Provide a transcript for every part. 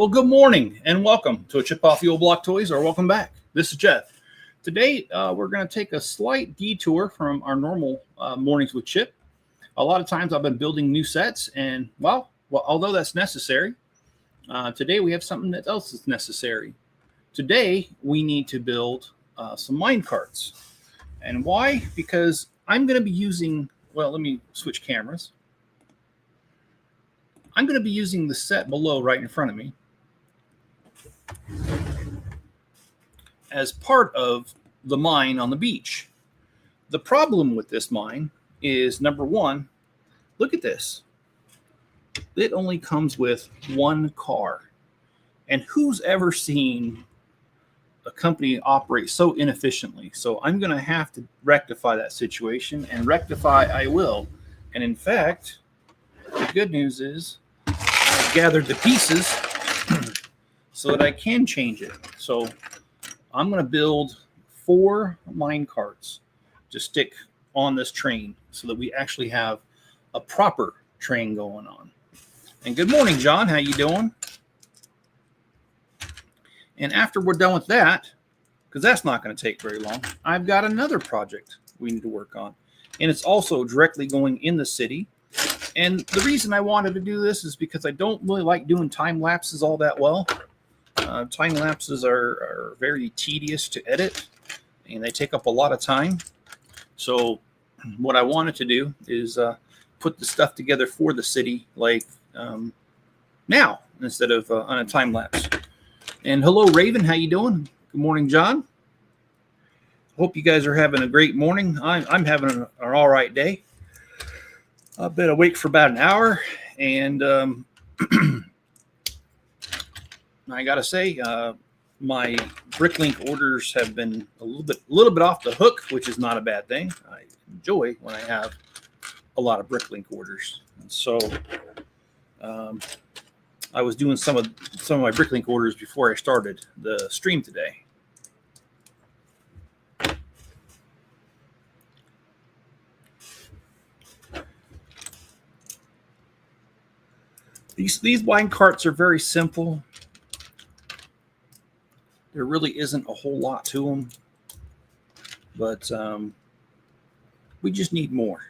Well, good morning and welcome to a Chip Off the Old Block Toys, or welcome back. This is Jeff. Today, we're going to take a slight detour from our normal mornings with Chip. A lot of times I've been building new sets, and well, although that's necessary, today we have something else that's necessary. Today, we need to build some mine carts. And why? Because I'm going to be using, well, let me switch cameras. I'm going to be using the set below right in front of me as part of the mine on the beach. The problem with this mine is, number one, look at this. It only comes with one car. And who's ever seen a company operate so inefficiently? So I'm going to have to rectify that situation, and rectify I will. And in fact, the good news is I've gathered the pieces so that I can change it. So I'm going to build 4 mine carts to stick on this train so that we actually have a proper train going on. And good morning, John. How you doing? And after we're done with that, because that's not going to take very long, I've got another project we need to work on. And it's also directly going in the city. And the reason I wanted to do this is because I don't really like doing time lapses all that well. Time lapses are very tedious to edit, and they take up a lot of time. So what I wanted to do is put the stuff together for the city, like now, instead of on a time lapse. And hello, Raven. How you doing? Good morning, John. Hope you guys are having a great morning. I'm having an all right day. I've been awake for about an hour, and I gotta say, my Bricklink orders have been a little bit off the hook, which is not a bad thing. I enjoy when I have a lot of Bricklink orders, and so I was doing some of my Bricklink orders before I started the stream today. These wine carts are very simple. There really isn't a whole lot to them, but we just need more.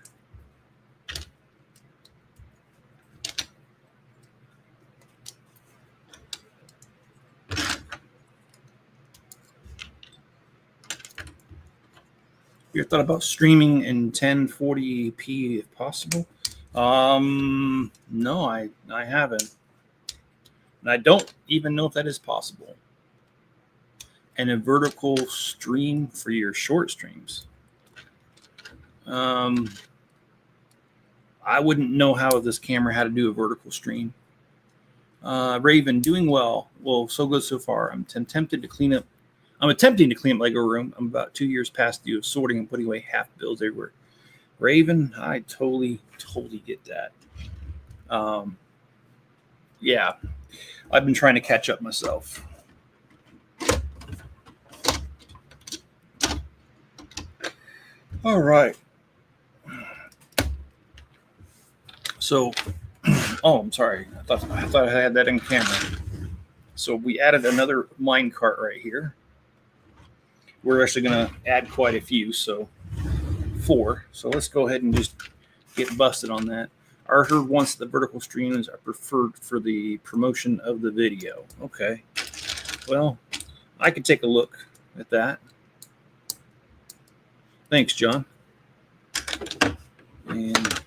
You ever thought about streaming in 1040p if possible? No, I haven't. And I don't even know if that is possible. And a vertical stream for your short streams. I wouldn't know how this camera had to do a vertical stream. Raven, doing well. Well, so good so far. I'm attempting to clean up Lego Room. I'm about 2 years past due of sorting and putting away half builds everywhere. Raven, I totally get that. Yeah, I've been trying to catch up myself. All right. So, oh, I'm sorry. I thought I had that in camera. So we added another mine cart right here. We're actually going to add quite a few, so 4. So let's go ahead and just get busted on that. I heard once the vertical streams are preferred for the promotion of the video. Okay. Well, I could take a look at that. Thanks, John. And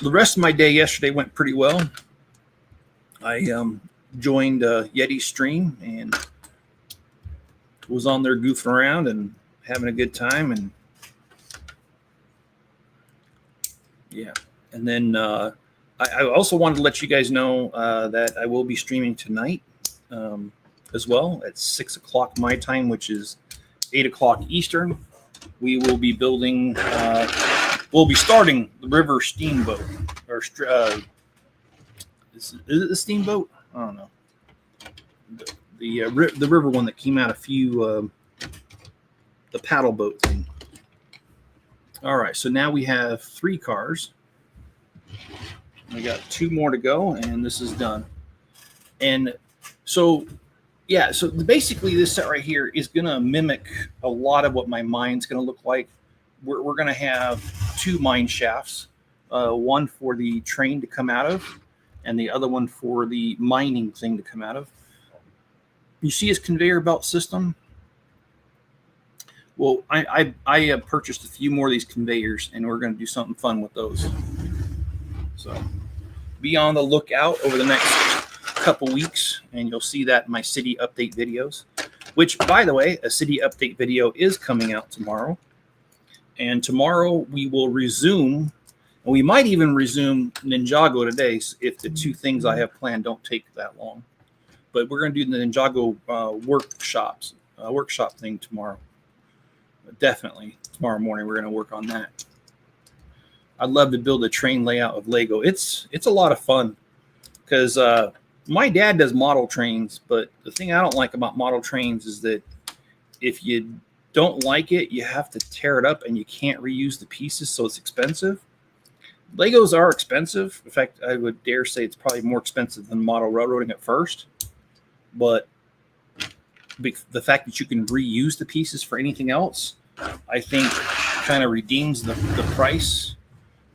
the rest of my day yesterday went pretty well. I joined Yeti's stream and was on there goofing around and having a good time. And yeah, and then I also wanted to let you guys know that I will be streaming tonight as well at 6 o'clock my time, which is 8 o'clock Eastern. We will be building, we'll be starting the river steamboat, or is it a steamboat? I don't know. The river one that came out a few, the paddle boat thing. All right, so now we have 3 cars. We got 2 more to go, and this is done. And so, yeah, so basically this set right here is going to mimic a lot of what my mine's going to look like. We're going to have 2 mine shafts, one for the train to come out of, and the other one for the mining thing to come out of. You see his conveyor belt system? Well, I have purchased a few more of these conveyors, and we're going to do something fun with those. So be on the lookout over the next couple weeks, and you'll see that in my city update videos, which, by the way, a city update video is coming out tomorrow. And tomorrow we will resume, and we might even resume Ninjago today if the 2 things I have planned don't take that long. But we're going to do the Ninjago workshop thing tomorrow. Definitely tomorrow morning we're going to work on that. I'd love to build a train layout of Lego. It's a lot of fun because my dad does model trains, but the thing I don't like about model trains is that if you don't like it, you have to tear it up and you can't reuse the pieces, so it's expensive. Legos are expensive. In fact, I would dare say it's probably more expensive than model railroading at first. But the fact that you can reuse the pieces for anything else, I think kind of redeems the price.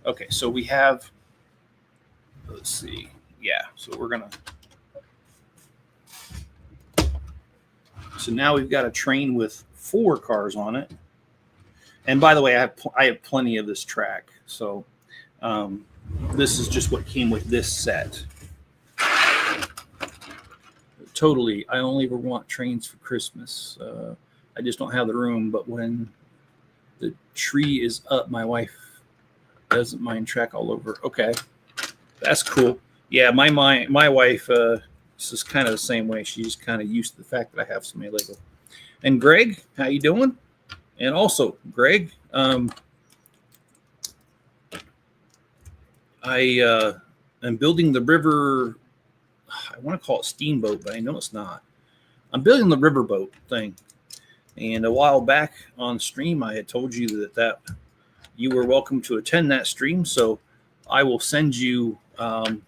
Okay, so we have, let's see. Yeah, so we're going to, so now we've got a train with 4 cars on it. And by the way, I have plenty of this track. So this is just what came with this set. Totally, I only ever want trains for Christmas. I just don't have the room. But when the tree is up, my wife doesn't mind track all over. Okay, that's cool. Yeah, my wife is kind of the same way. She's kind of used to the fact that I have so many Lego. And Greg, how you doing? And also, Greg, I am building the river. I want to call it steamboat, but I know it's not. I'm building the riverboat thing. And a while back on stream, I had told you that you were welcome to attend that stream. So I will send you the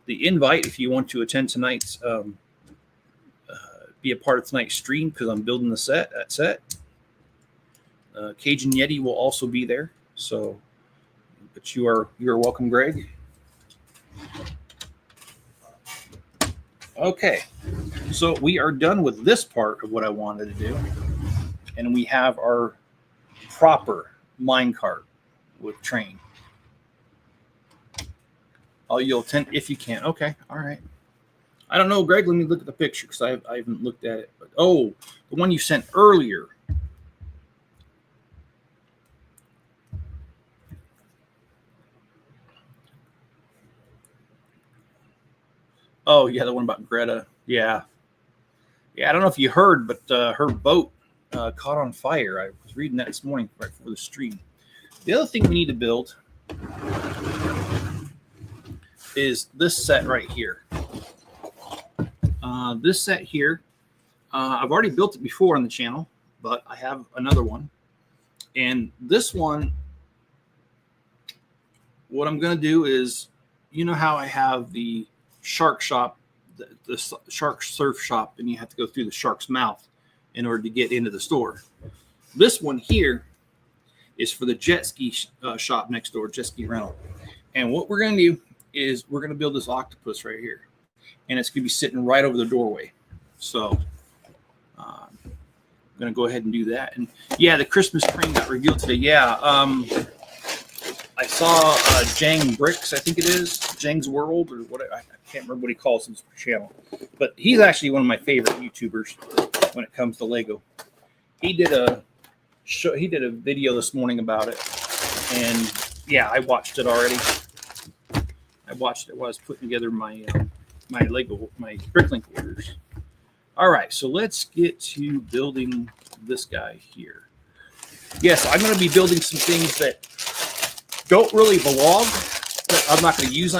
invite if you want to attend tonight's, be a part of tonight's stream, because I'm building that set. Cajun Yeti will also be there. So, but you are welcome, Greg. Okay, so we are done with this part of what I wanted to do, and we have our proper minecart with train. Oh, you'll attend if you can. Okay, all right. I don't know, Greg. Let me look at the picture because I haven't looked at it. But oh, the one you sent earlier. Oh, yeah, the one about Greta. Yeah. Yeah, I don't know if you heard, but her boat caught on fire. I was reading that this morning right before the stream. The other thing we need to build is this set right here. This set here, I've already built it before on the channel, but I have another one. And this one, what I'm going to do is, you know how I have the shark shop, the shark surf shop, and you have to go through the shark's mouth in order to get into the store. This one here is for the jet ski shop next door, jet ski rental. And what we're going to do is we're going to build this octopus right here, and it's going to be sitting right over the doorway. So I'm going to go ahead and do that. And yeah, the Christmas crane got revealed today. Yeah, I saw Jang Bricks, I think it is, Jang's World, or what, I can't remember what he calls his channel, but he's actually one of my favorite YouTubers when it comes to Lego. He did a video this morning about it, and yeah, I watched it already. I watched it while I was putting together my my Bricklink orders. All right, so let's get to building this guy here. Yes, I'm going to be building some things that don't really belong, that I'm not going to use,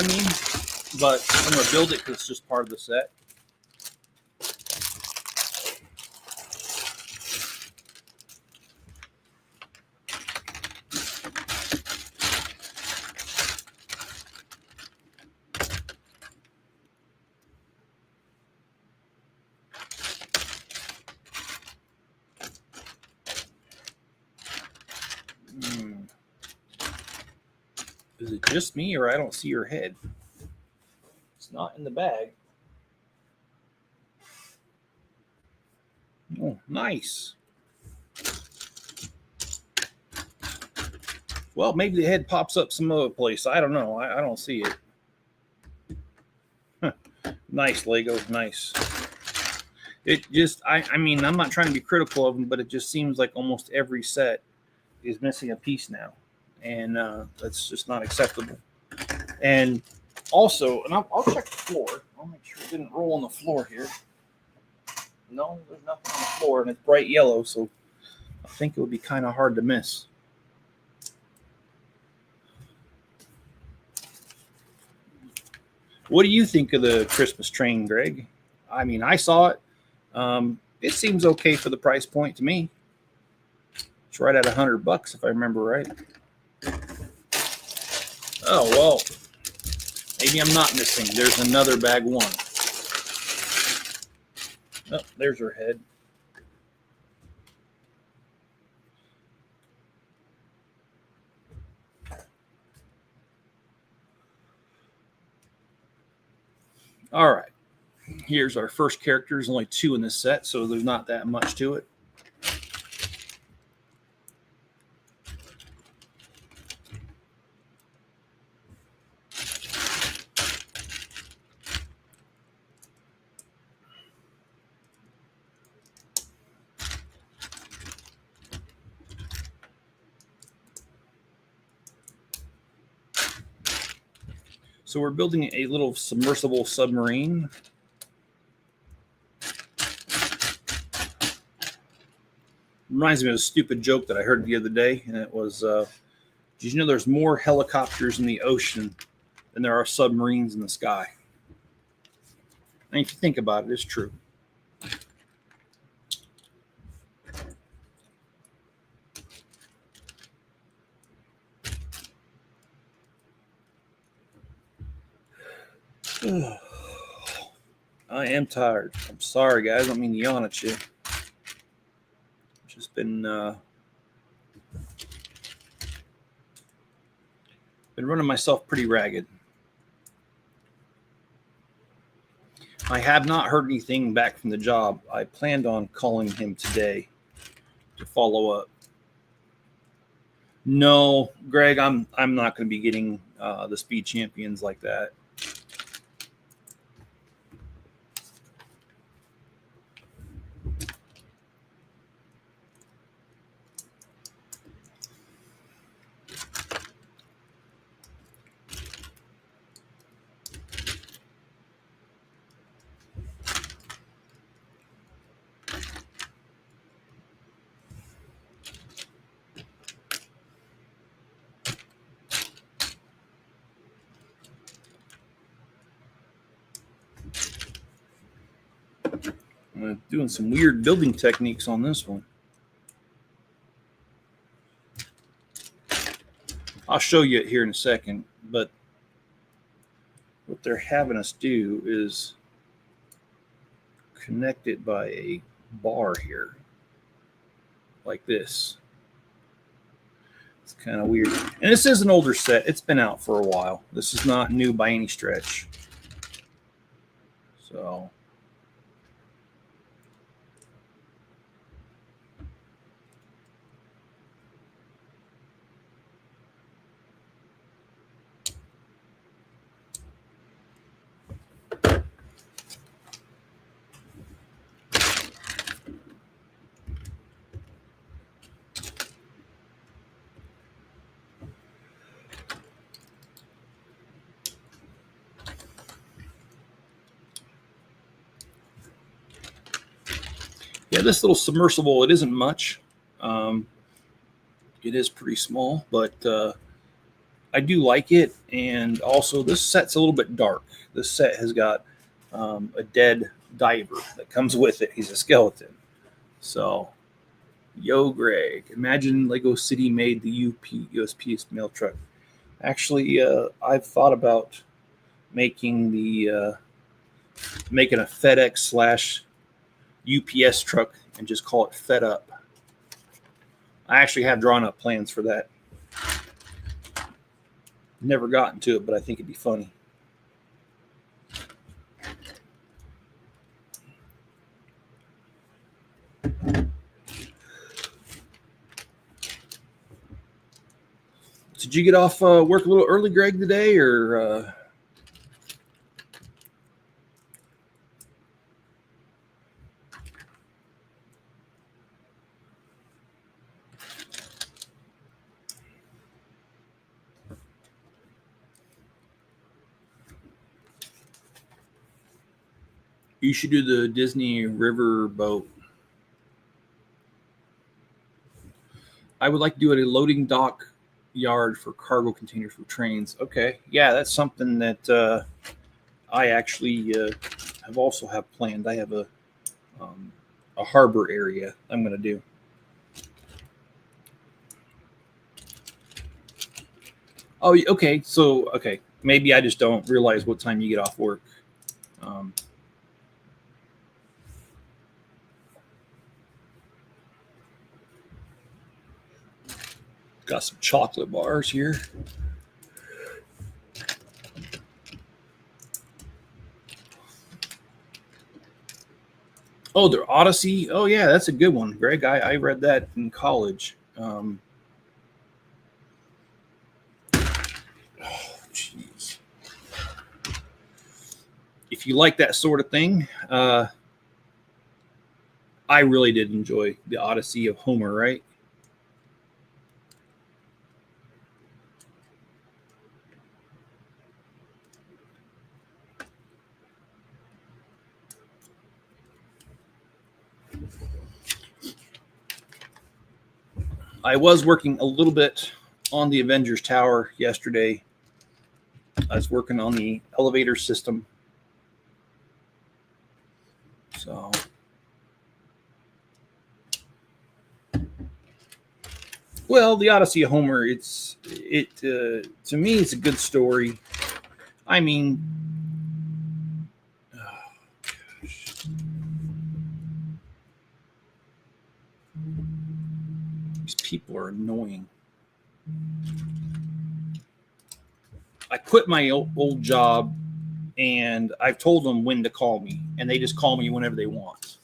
but I'm going to build it because it's just part of the set. Is it just me or I don't see your head? It's not in the bag. Oh, nice. Well, maybe the head pops up some other place. I don't know. I don't see it. Huh. Nice Lego. Nice. It just, I mean, I'm not trying to be critical of them, but it just seems like almost every set is missing a piece now. And that's just not acceptable. And also, and I'll check the floor. I'll make sure it didn't roll on the floor here. No, there's nothing on the floor, and it's bright yellow, so I think it would be kind of hard to miss. What do you think of the Christmas train, Greg? I mean, I saw it. It seems okay for the price point to me. It's right at $100 if I remember right. Oh, well, maybe I'm not missing. There's another bag one. Oh, there's her head. All right. Here's our first character. There's only 2 in this set, so there's not that much to it. So we're building a little submersible submarine. Reminds me of a stupid joke that I heard the other day, and it was, did you know there's more helicopters in the ocean than there are submarines in the sky? And if you think about it, it's true. I am tired. I'm sorry, guys. I don't mean to yawn at you. Just been running myself pretty ragged. I have not heard anything back from the job. I planned on calling him today to follow up. No, Greg, I'm not going to be getting the Speed Champions like that. I'm doing some weird building techniques on this one. I'll show you it here in a second, but what they're having us do is connect it by a bar here, like this. It's kind of weird. And this is an older set. It's been out for a while. This is not new by any stretch. So... yeah, this little submersible, it isn't much. It is pretty small, but I do like it. And also, this set's a little bit dark. This set has got a dead diver that comes with it. He's a skeleton. So, yo, Greg, imagine Lego City made the USPS mail truck. Actually, I've thought about making a FedEx / UPS truck and just call it Fed Up. I actually have drawn up plans for that. Never gotten to it, but I think it'd be funny. Did you get off work a little early, Greg, today, or? You should do the Disney River boat. I would like to do it at a loading dock yard for cargo containers for trains. Okay, yeah, that's something that I actually have planned. I have a harbor area I'm going to do. Oh, okay. So, okay, maybe I just don't realize what time you get off work. Got some chocolate bars here. Oh, the Odyssey. Oh, yeah, that's a good one, Greg. I read that in college. Oh, jeez. If you like that sort of thing, I really did enjoy the Odyssey of Homer, right? I was working a little bit on the Avengers Tower yesterday. I was working on the elevator system. So, well, the Odyssey of Homer, to me, it's a good story. I mean, oh, gosh. These people are annoying. I quit my old job, and I've told them when to call me, and they just call me whenever they want.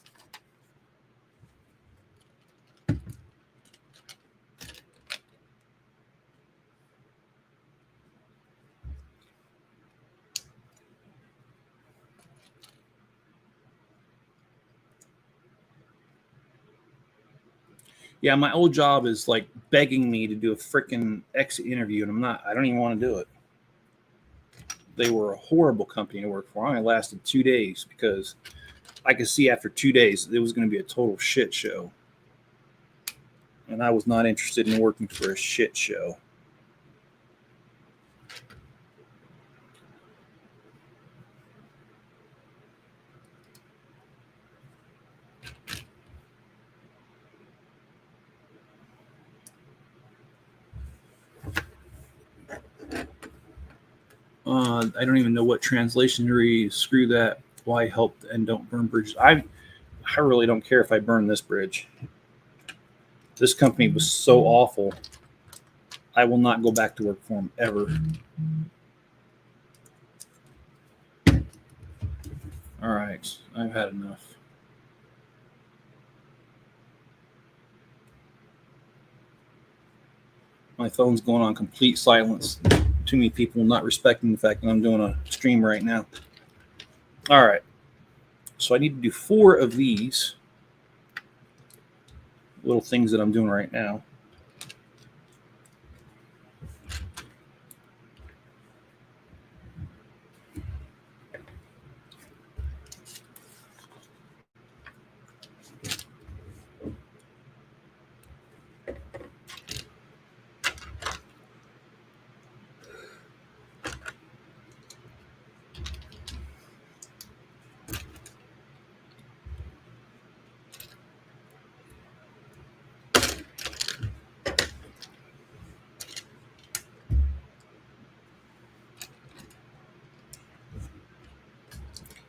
Yeah, my old job is like begging me to do a freaking exit interview, and I don't even want to do it. They were a horrible company to work for. I only lasted 2 days because I could see after 2 days it was going to be a total shit show. And I was not interested in working for a shit show. I don't even know what translation to read. Screw that. Why help and don't burn bridges? I really don't care if I burn this bridge. This company was so awful. I will not go back to work for them ever. All right, I've had enough. My phone's going on complete silence. Too many people not respecting the fact that I'm doing a stream right now. All right. So I need to do 4 of these little things that I'm doing right now.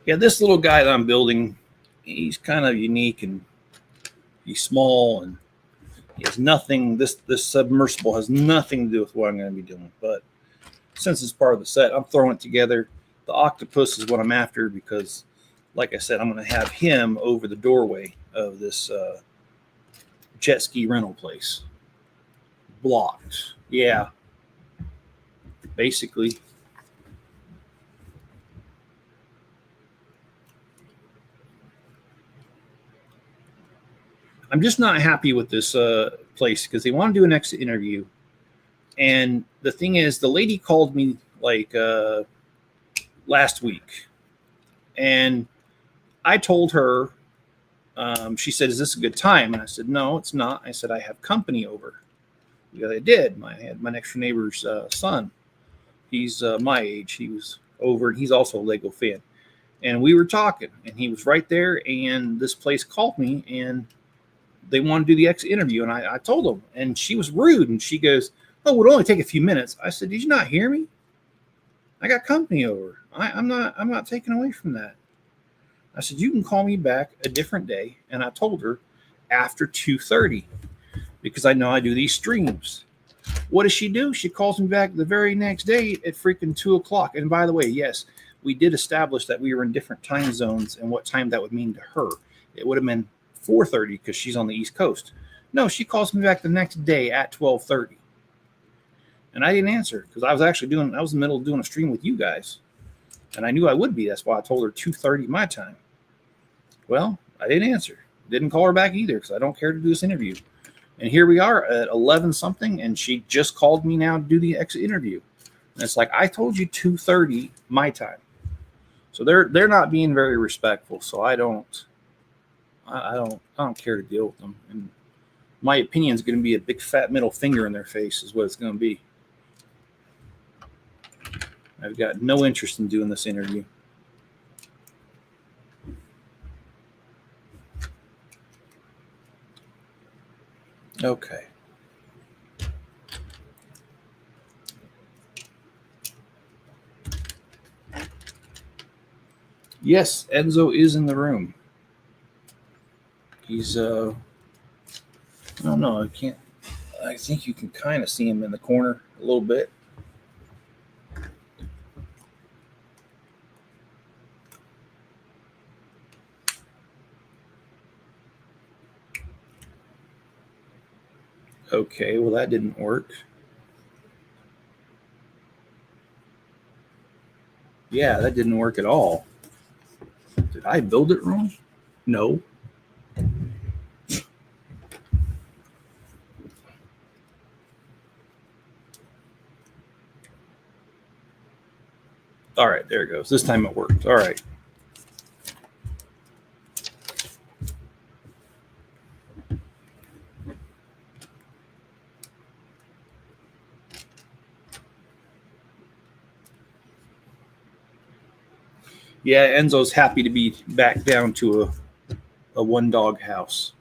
Yeah, this little guy that I'm building, he's kind of unique, and he's small, and he has nothing. This submersible has nothing to do with what I'm going to be doing. But since it's part of the set, I'm throwing it together. The Octopus is what I'm after because, like I said, I'm going to have him over the doorway of this jet ski rental place. Blocked. Yeah. Basically. I'm just not happy with this place because they want to do an exit interview. And the thing is, the lady called me like last week. And I told her, she said, "Is this a good time?" And I said, "No, it's not." I said, "I have company over." Because I did. I had my next door neighbor's son. He's my age. He was over, and he's also a Lego fan. And we were talking, and he was right there. And this place called me, and they wanted to do the exit interview. And I told them, and she was rude. And she goes, "Oh, it would only take a few minutes." I said, "Did you not hear me? I got company over. I'm not taking away from that." I said, "You can call me back a different day." And I told her after 2:30 because I know I do these streams. What does she do? She calls me back the very next day at freaking 2:00. And by the way, yes, we did establish that we were in different time zones and what time that would mean to her. It would have been 4:30 because she's on the East Coast. No, she calls me back the next day at 12:30. And I didn't answer because I was in the middle of doing a stream with you guys. And I knew I would be. That's why I told her 2:30 my time. Well, I didn't answer. Didn't call her back either because I don't care to do this interview. And here we are at 11 something, and she just called me now to do the exit interview. And it's like, I told you 2:30 my time. So they're not being very respectful. So I don't care to deal with them. And my opinion is going to be a big fat middle finger in their face is what it's going to be. I've got no interest in doing this interview. Okay. Yes, Enzo is in the room. He's I don't know, I think you can kind of see him in the corner a little bit. Okay, well, that didn't work. Yeah, that didn't work at all. Did I build it wrong? No. All right, there it goes. This time it worked. All right. Yeah, Enzo's happy to be back down to a one dog house.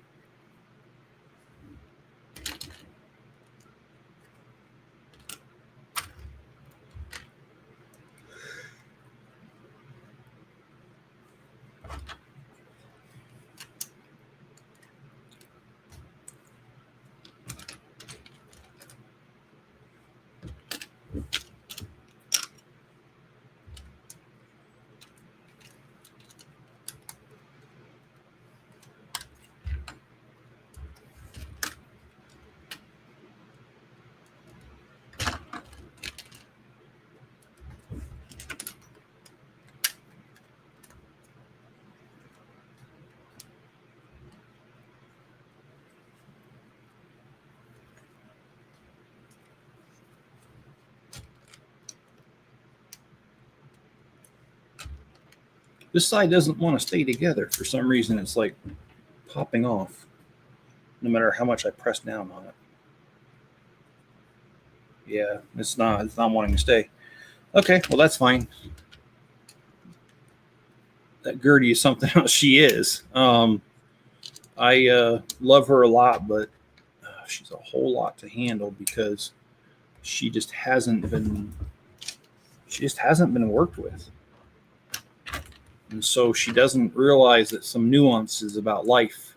This side doesn't want to stay together. For some reason, it's like popping off, no matter how much I press down on it. Yeah, it's not wanting to stay. Okay, well, that's fine. That Gertie is something else. She is. I love her a lot, but she's a whole lot to handle because she just hasn't been worked with. And so she doesn't realize that some nuances about life.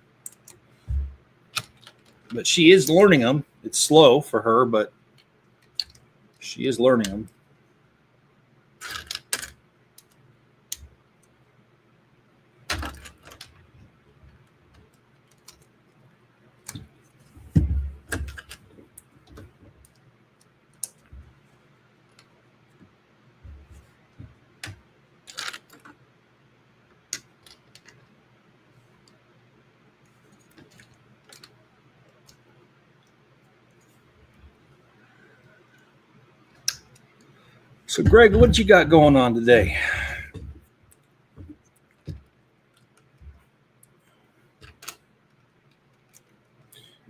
But she is learning them. It's slow for her, but she is learning them. So, Greg, what you got going on today? You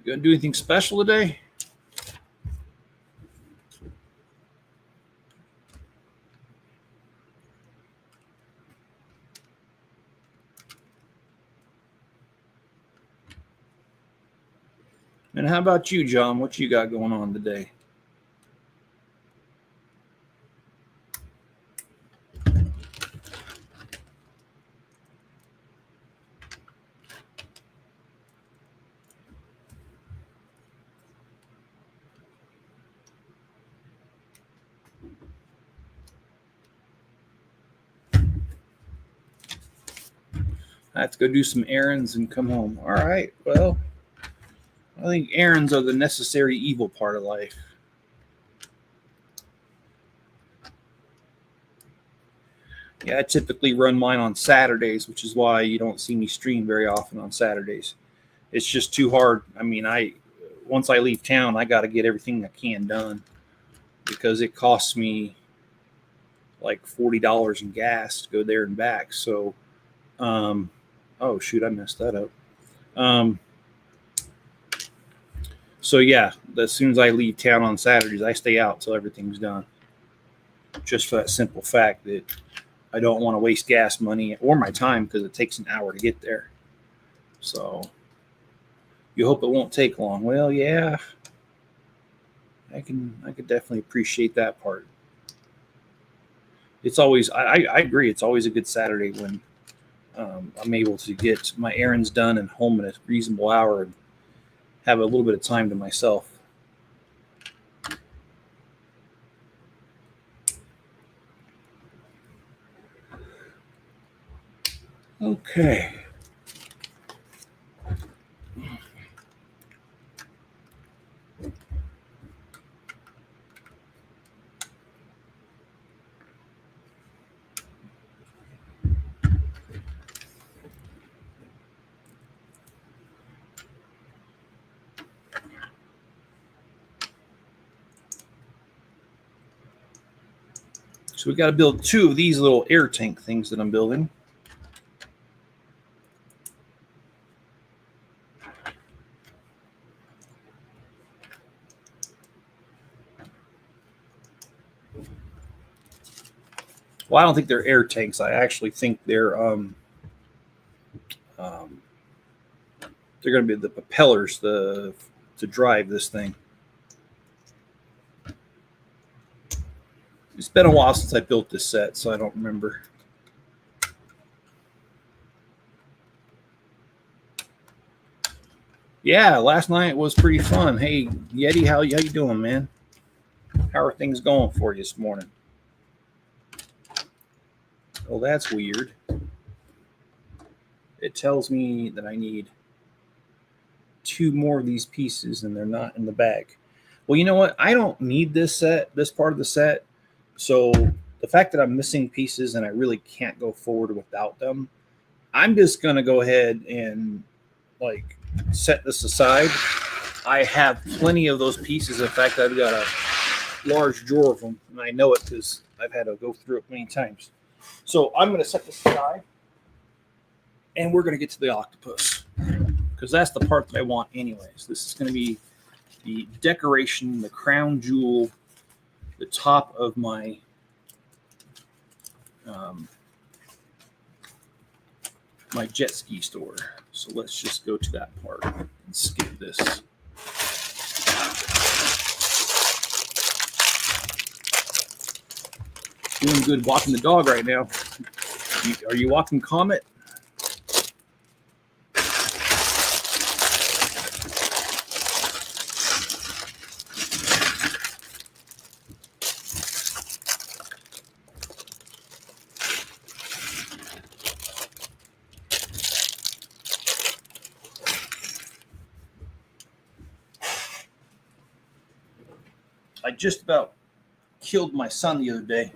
gonna do anything special today? And how about you, John? What you got going on today? I have to go do some errands and come home. All right. Well, I think errands are the necessary evil part of life. Yeah, I typically run mine on Saturdays, which is why you don't see me stream very often on Saturdays. It's just too hard. I mean, once I leave town, I got to get everything I can done because it costs me like $40 in gas to go there and back. So, oh shoot, I messed that up. So yeah, as soon as I leave town on Saturdays, I stay out till everything's done. Just for that simple fact that I don't want to waste gas money or my time because it takes an hour to get there. So you hope it won't take long. Well, yeah, I could definitely appreciate that part. It's always I agree. It's always a good Saturday when I'm able to get my errands done and home in a reasonable hour and have a little bit of time to myself. Okay. So we got to build two of these little air tank things that I'm building. Well, I don't think they're air tanks. I actually think they're going to be the propellers to drive this thing. It's been a while since I built this set, so I don't remember. Yeah, last night was pretty fun. Hey, Yeti, how you doing, man? How are things going for you this morning? Oh, that's weird. It tells me that I need 2 more of these pieces and they're not in the bag. Well, you know what? I don't need this part of the set. So the fact that I'm missing pieces and I really can't go forward without them, I'm just going to go ahead and like set this aside. I have plenty of those pieces. In fact, I've got a large drawer of them, and I know it because I've had to go through it many times. So I'm going to set this aside, and we're going to get to the octopus because that's the part that I want anyways. This is going to be the decoration, the crown jewel, the top of my my jet ski store. So let's just go to that part and skip this. Doing good walking the dog right now. Are you walking Comet? I just about killed my son the other day.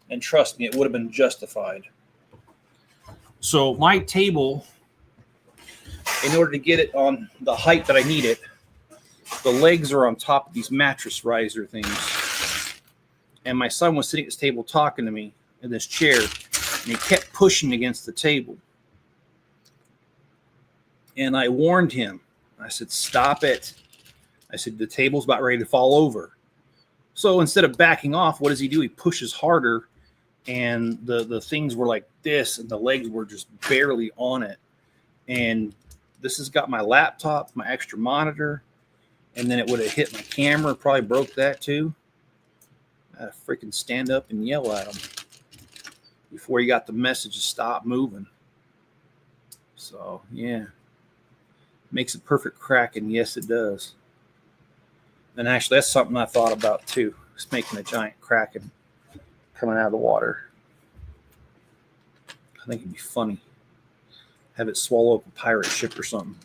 And trust me, it would have been justified. So my table in order to get it on the height that I need it, the legs are on top of these mattress riser things. And my son was sitting at this table talking to me in this chair, and he kept pushing against the table. And I warned him. I said, stop it. I said, the table's about ready to fall over. So instead of backing off, what does he do? He pushes harder, and the things were like this, and the legs were just barely on it. And this has got my laptop, my extra monitor, and then it would have hit my camera, probably broke that too. I had to freaking stand up and yell at him before he got the message to stop moving. So, yeah. Makes a perfect crack, and yes, it does. And actually, that's something I thought about too. It's making a giant crack and coming out of the water. I think it'd be funny. Have it swallow up a pirate ship or something.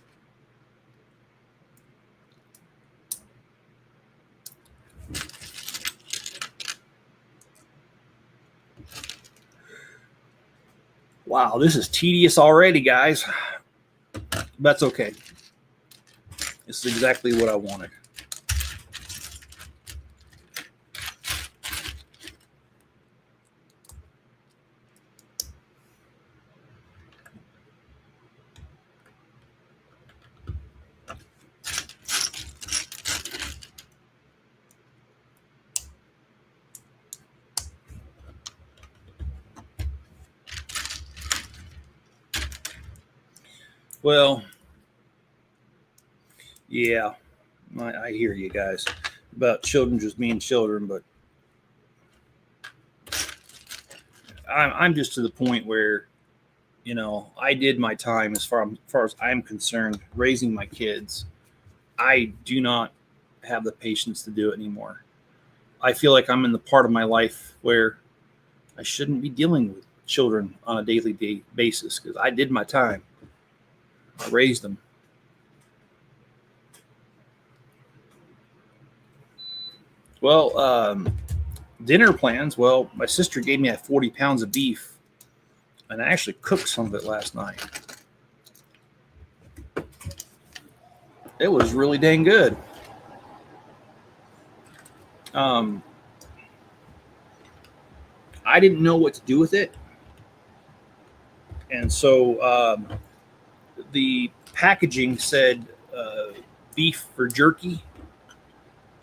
Wow, this is tedious already, guys. That's okay. This is exactly what I wanted. Well, yeah, I hear you guys about children just being children, but I'm just to the point where, you know, I did my time as far as I'm concerned, raising my kids. I do not have the patience to do it anymore. I feel like I'm in the part of my life where I shouldn't be dealing with children on a daily basis because I did my time. I raised them. Well, dinner plans. Well, my sister gave me 40 pounds of beef, and I actually cooked some of it last night. It was really dang good. I didn't know what to do with it, and so the packaging said beef for jerky,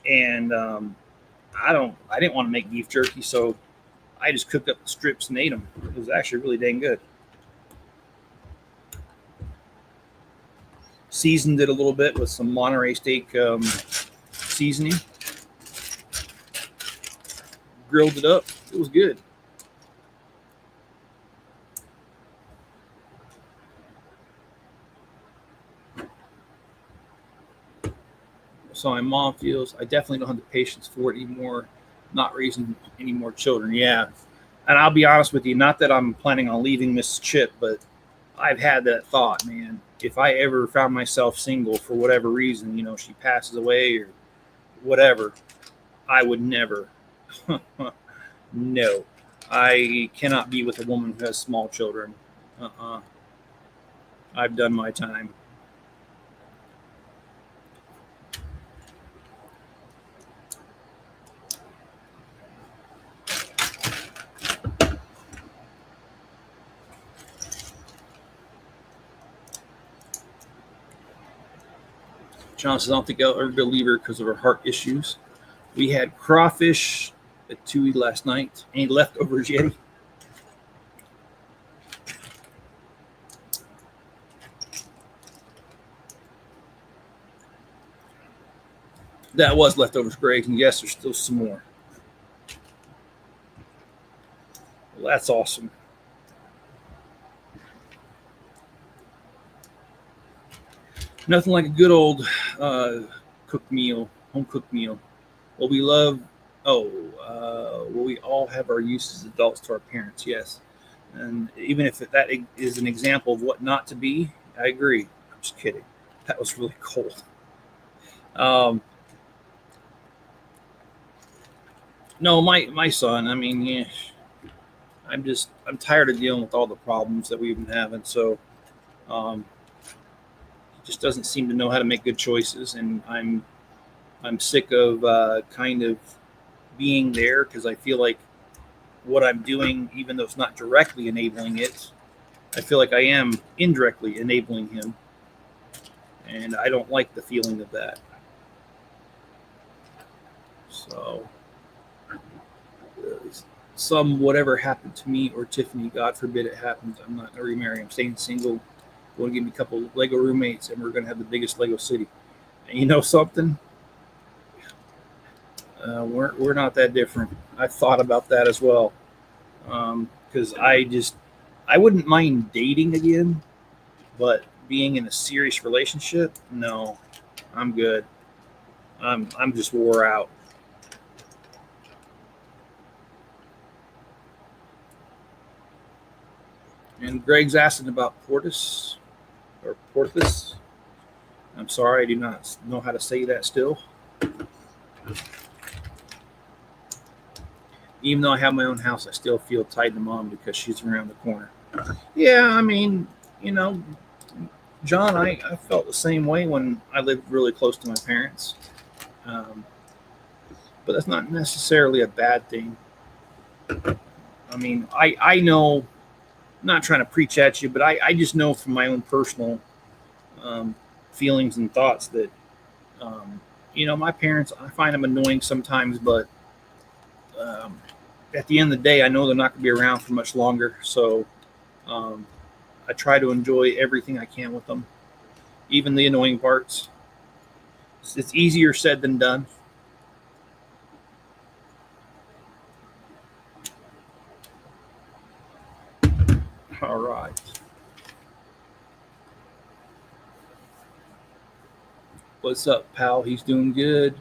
and I didn't want to make beef jerky, so I just cooked up the strips and ate them. It was actually really dang good. Seasoned it a little bit with some Monterey steak seasoning. Grilled it up. It was good. So my mom feels I definitely don't have the patience for it anymore, not raising any more children. Yeah. And I'll be honest with you, not that I'm planning on leaving Miss Chip, but I've had that thought, man. If I ever found myself single for whatever reason, you know, she passes away or whatever, I would never. No. I cannot be with a woman who has small children. I've done my time. John says, I don't think I'll ever leave her because of her heart issues. We had crawfish at Tui last night. Any leftovers, Yeti? That was leftovers, Greg. And yes, there's still some more. Well, that's awesome. Nothing like a good old cooked meal, home cooked meal. Well, we love. Well, we all have our uses as adults to our parents, yes. And even if that is an example of what not to be, I agree. I'm just kidding. That was really cold. No, my son. I mean, yeah, I'm tired of dealing with all the problems that we've been having. So, just doesn't seem to know how to make good choices, and I'm sick of kind of being there because I feel like what I'm doing, even though it's not directly enabling it, I feel like I am indirectly enabling him, and I don't like the feeling of that. So, some whatever happened to me or Tiffany, God forbid it happens, I'm not going to remarry. I'm staying single. Going to give me a couple of Lego roommates, and we're going to have the biggest Lego city. And you know something? We're not that different. I thought about that as well, because I wouldn't mind dating again, but being in a serious relationship, no, I'm good. I'm just wore out. And Greg's asking about Portis or Porpoise. I'm sorry, I do not know how to say that still. Even though I have my own house, I still feel tied to mom because she's around the corner. Yeah, I mean, you know, John, I felt the same way when I lived really close to my parents. Um, but that's not necessarily a bad thing. I mean, I know, I'm not trying to preach at you, but I just know from my own personal um, feelings and thoughts that, um, my parents, I find them annoying sometimes, but um, at the end of the day, I know they're not going to be around for much longer. So um, I try to enjoy everything I can with them, even the annoying parts. It's easier said than done. All right. What's up, pal? He's doing good.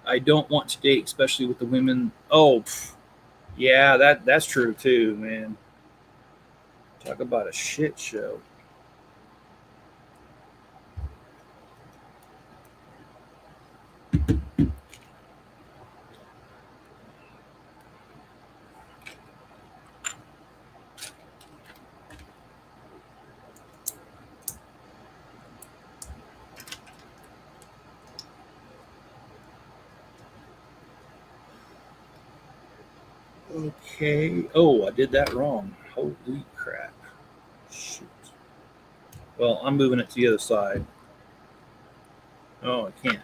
I don't want to date, especially with the women. Oh, yeah, that's true too, man. Talk about a shit show. Okay. Oh, I did that wrong. Holy crap. Shoot. Well, I'm moving it to the other side. Oh, I can't.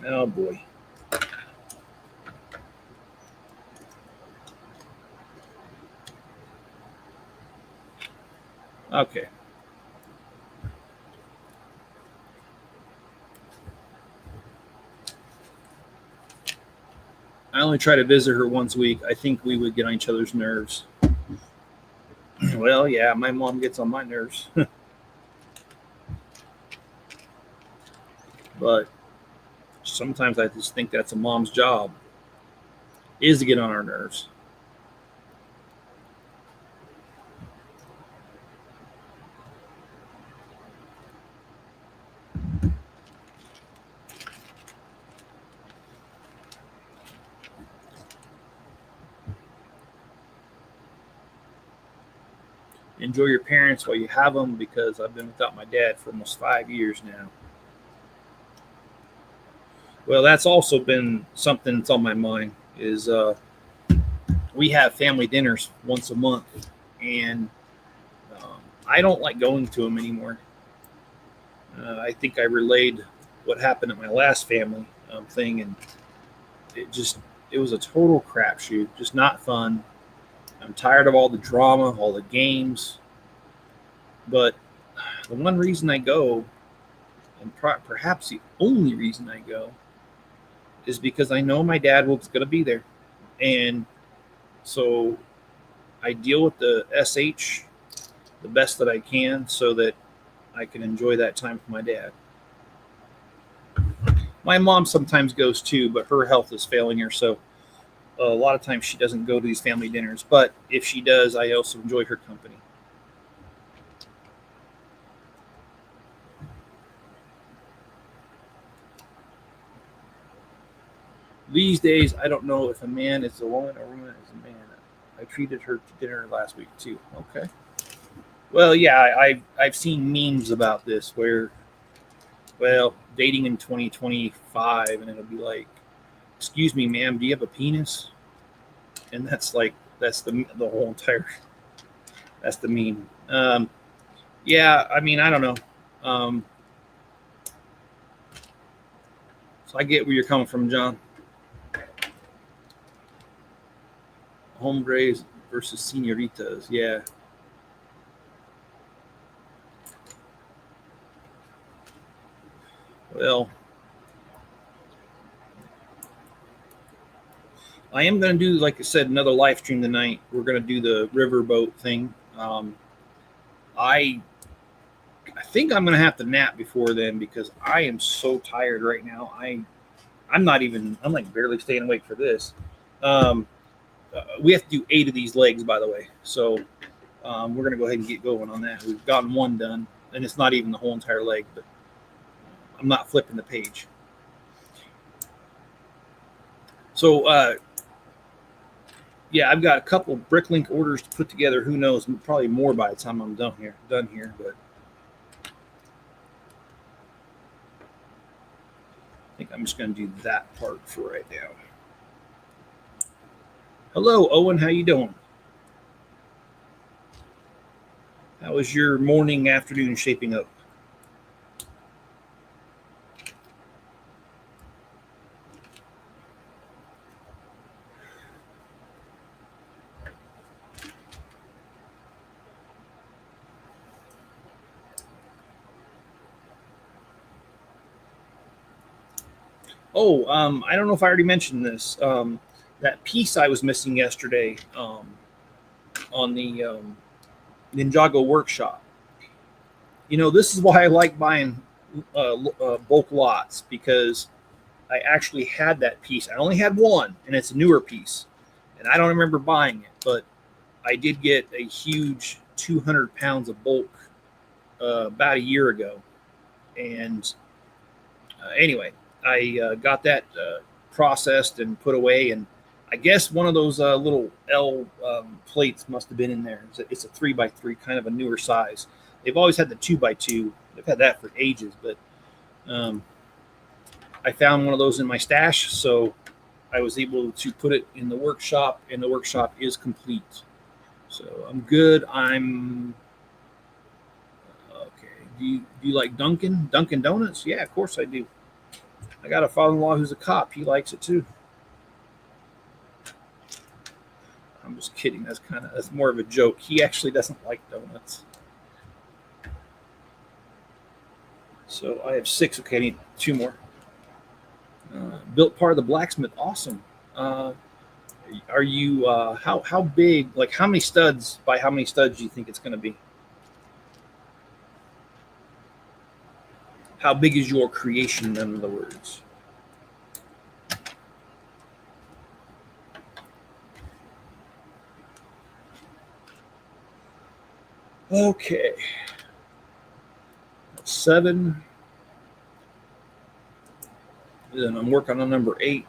Oh boy. Okay. I only try to visit her once a week. I think we would get on each other's nerves. Well, yeah, my mom gets on my nerves, but sometimes I just think that's a mom's job is to get on our nerves. Enjoy your parents while you have them because I've been without my dad for almost 5 years now. Well, that's also been something that's on my mind. Is we have family dinners once a month, and I don't like going to them anymore. I think I relayed what happened at my last family thing, and it was a total crapshoot, just not fun. I'm tired of all the drama, all the games, but the one reason I go, and perhaps the only reason I go, is because I know my dad was going to be there, and so I deal with the SH the best that I can so that I can enjoy that time with my dad. My mom sometimes goes too, but her health is failing her, so a lot of times she doesn't go to these family dinners. But if she does, I also enjoy her company. These days, I don't know if a man is a woman or a woman is a man. I treated her to dinner last week too. Okay. Well, yeah, I've seen memes about this where, well, dating in 2025, and it'll be like, "Excuse me, ma'am, do you have a penis?" And that's like that's the whole entire that's the meme. Yeah, I mean, I don't know. Um, so I get where you're coming from, John. Hombres versus senoritas. Yeah. Well, I am going to do, like I said, another live stream tonight. We're going to do the riverboat thing. I I think I'm going to have to nap before then because I am so tired right now. I'm not even, I'm like barely staying awake for this. Um, we have to do 8 of these legs, by the way. So we're going to go ahead and get going on that. We've gotten one done, and it's not even the whole entire leg, but I'm not flipping the page. So yeah, I've got a couple Bricklink orders to put together. Who knows? Probably more by the time I'm done here. But I think I'm just going to do that part for right now. Hello, Owen. How you doing? How is your morning, afternoon shaping up? Oh, I don't know if I already mentioned this. That piece I was missing yesterday on the Ninjago workshop. You know, this is why I like buying bulk lots because I actually had that piece. I only had one, and it's a newer piece, and I don't remember buying it, but I did get a huge 200 pounds of bulk about a year ago, and anyway, I got that processed and put away, and I guess one of those little L plates must have been in there. It's a 3x3, kind of a newer size. They've always had the 2x2. They've had that for ages, but um, I found one of those in my stash, so I was able to put it in the workshop, and the workshop is complete. So I'm good. I'm okay. Do you like Dunkin' Donuts? Yeah, of course I do. I got a father-in-law who's a cop. He likes it too. I'm just kidding. That's more of a joke. He actually doesn't like donuts. So I have 6. Okay, I need 2 more. Built part of the blacksmith. Awesome. Uh, are you how big? Like how many studs? By how many studs do you think it's going to be? How big is your creation? In other words. Okay. 7. Then I'm working on number 8.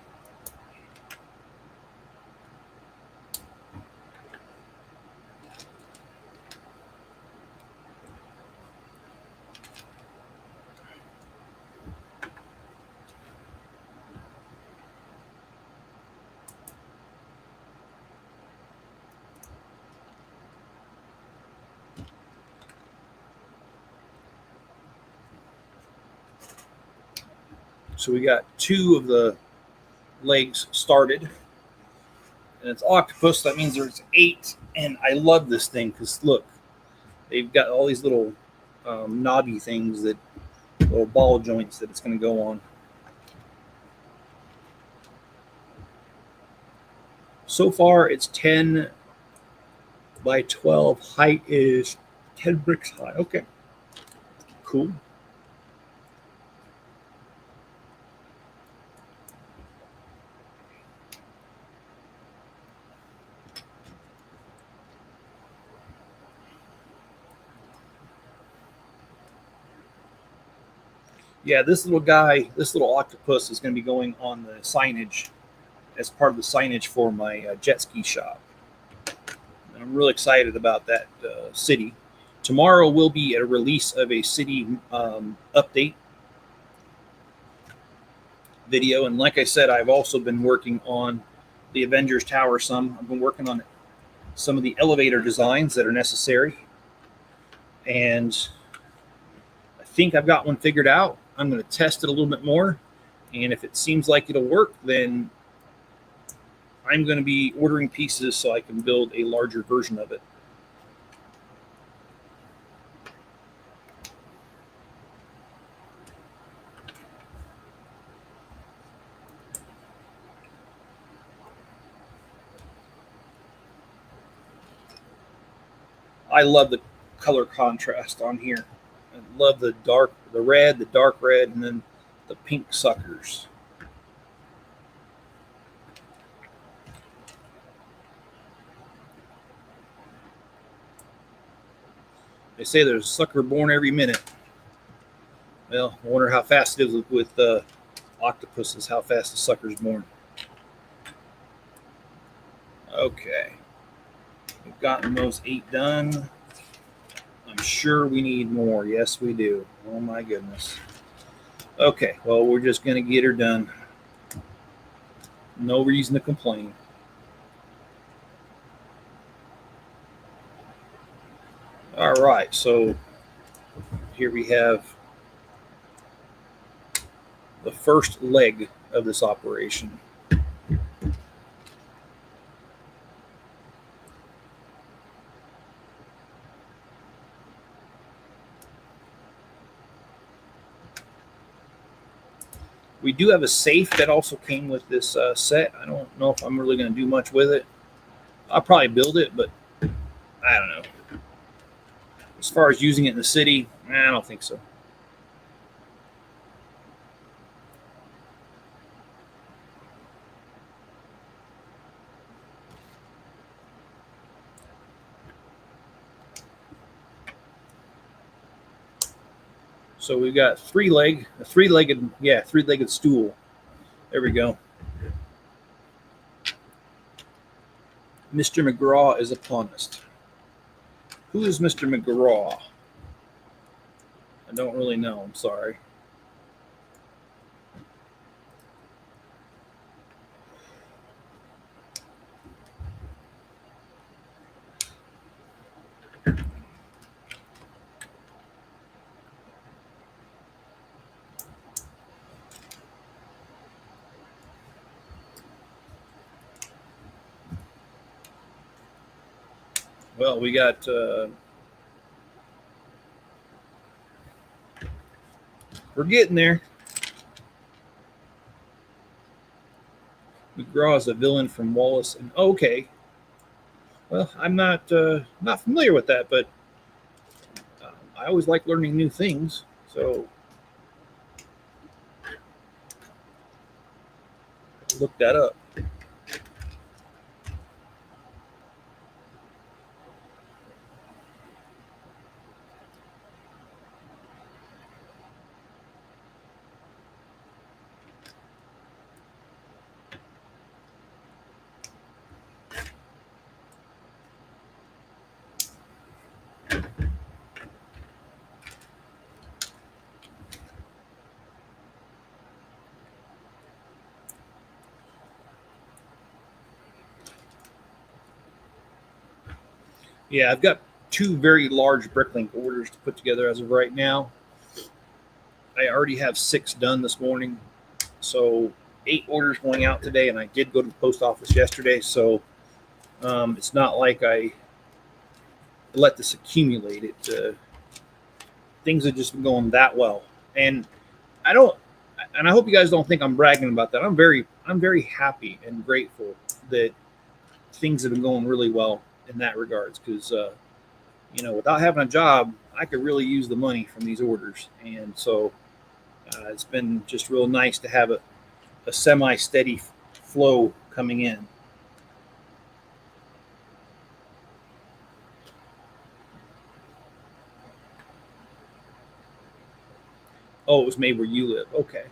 So we got 2 of the legs started, and it's octopus. That means there's 8, and I love this thing because look, they've got all these little knobby things that little ball joints that it's going to go on. So far, it's 10 by 12. Height is 10 bricks high. Okay, cool. Yeah, this little guy, this little octopus is going to be going on the signage as part of the signage for my jet ski shop. And I'm really excited about that city. Tomorrow will be a release of a city update video. And like I said, I've also been working on the Avengers Tower some. I've been working on some of the elevator designs that are necessary. And I think I've got one figured out. I'm going to test it a little bit more. And if it seems like it'll work, then I'm going to be ordering pieces so I can build a larger version of it. I love the color contrast on here. I love the red, the dark red, and then the pink suckers. They say there's a sucker born every minute. Well, I wonder how fast it is with octopuses, how fast the sucker's born. Okay. We've gotten those 8 done. I'm sure we need more. Yes, we do. Oh, my goodness. Okay, well, we're just going to get her done. No reason to complain. All right, so here we have the first leg of this operation. We do have a safe that also came with this set. I don't know if I'm really going to do much with it. I'll probably build it, but I don't know. As far as using it in the city, I don't think so. So we've got a three-legged stool. There we go. Mr. McGraw is upon us. Who is Mr. McGraw? I don't really know. I'm sorry. Well, we got we're getting there. McGraw is a villain from Wallace and okay. Well, I'm not familiar with that, but I always like learning new things. So look that up. Yeah, I've got 2 very large Bricklink orders to put together as of right now. I already have 6 done this morning. So 8 orders going out today, and I did go to the post office yesterday. So it's not like I let this accumulate. Things have just been going that well. And I hope you guys don't think I'm bragging about that. I'm very happy and grateful that things have been going really well in that regards, because without having a job, I could really use the money from these orders. And so it's been just real nice to have a semi-steady flow coming in. Oh, it was made where you live. Okay.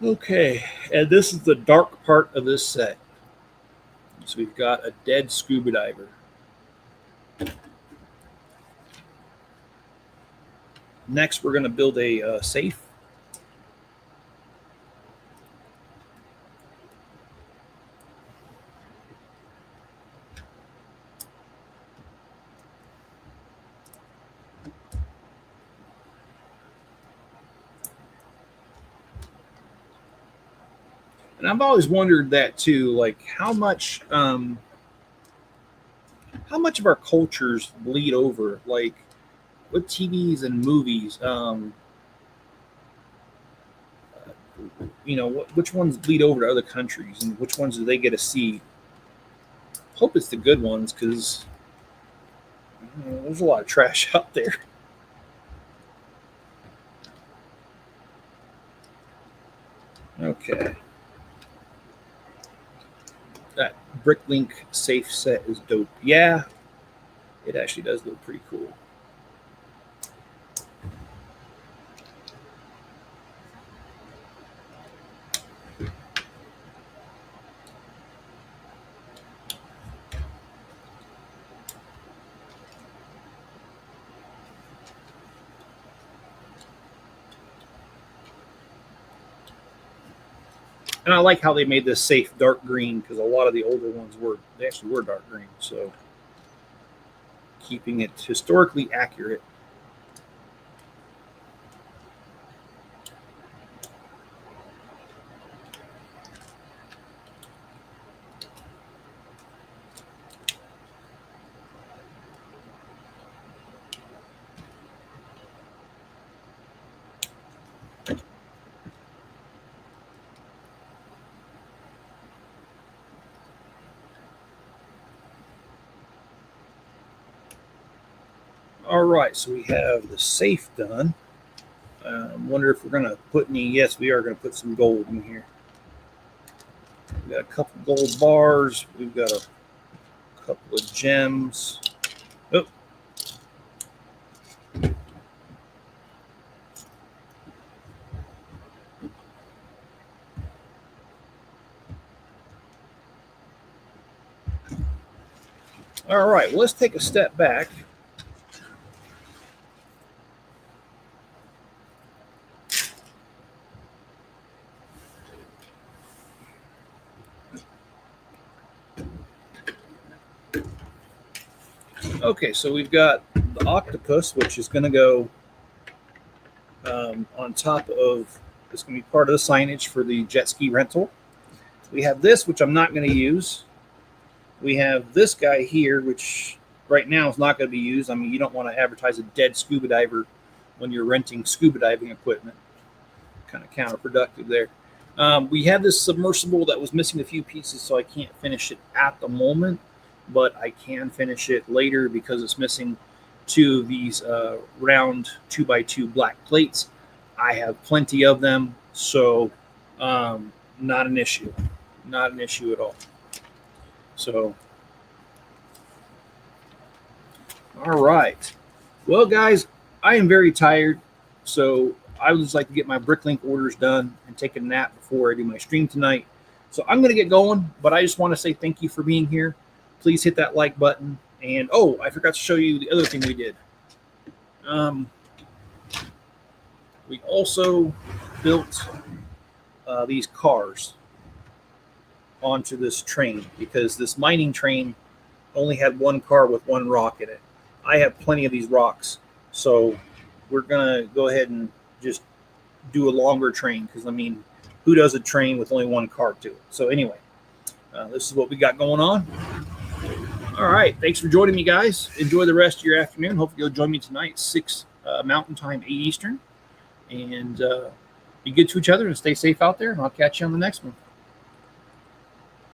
Okay, and this is the dark part of this set. So we've got a dead scuba diver. Next, we're going to build a safe. And I've always wondered that too, like how much of our cultures bleed over, like with TVs and movies. Which ones bleed over to other countries, and which ones do they get to see? Hope it's the good ones, because there's a lot of trash out there. Okay. That Bricklink safe set is dope. Yeah, it actually does look pretty cool. And I like how they made this safe dark green, because a lot of the older ones they actually were dark green. So keeping it historically accurate. All right, so we have the safe done. Wonder if we're going to put any. Yes, we are going to put some gold in here. We got a couple gold bars. We've got a couple of gems. Oh. All right, well, let's take a step back. Okay, so we've got the Octopus, which is going to go on top of, it's going to be part of the signage for the jet ski rental. We have this, which I'm not going to use. We have this guy here, which right now is not going to be used. I mean, you don't want to advertise a dead scuba diver when you're renting scuba diving equipment. Kind of counterproductive there. We have this submersible that was missing a few pieces, so I can't finish it at the moment, but I can finish it later because it's missing two of these round 2x2 black plates. I have plenty of them, so not an issue. Not an issue at all. So, all right. Well, guys, I am very tired, so I would just like to get my Bricklink orders done and take a nap before I do my stream tonight. So I'm going to get going, but I just want to say thank you for being here. Please hit that like button. And, oh, I forgot to show you the other thing we did. We also built these cars onto this train, because this mining train only had one car with one rock in it. I have plenty of these rocks, so we're going to go ahead and just do a longer train, because, I mean, who does a train with only one car to it? So anyway, this is what we got going on. All right, thanks for joining me, guys. Enjoy the rest of your afternoon. Hopefully you'll join me tonight, 6 Mountain Time, 8 Eastern. And be good to each other and stay safe out there, and I'll catch you on the next one.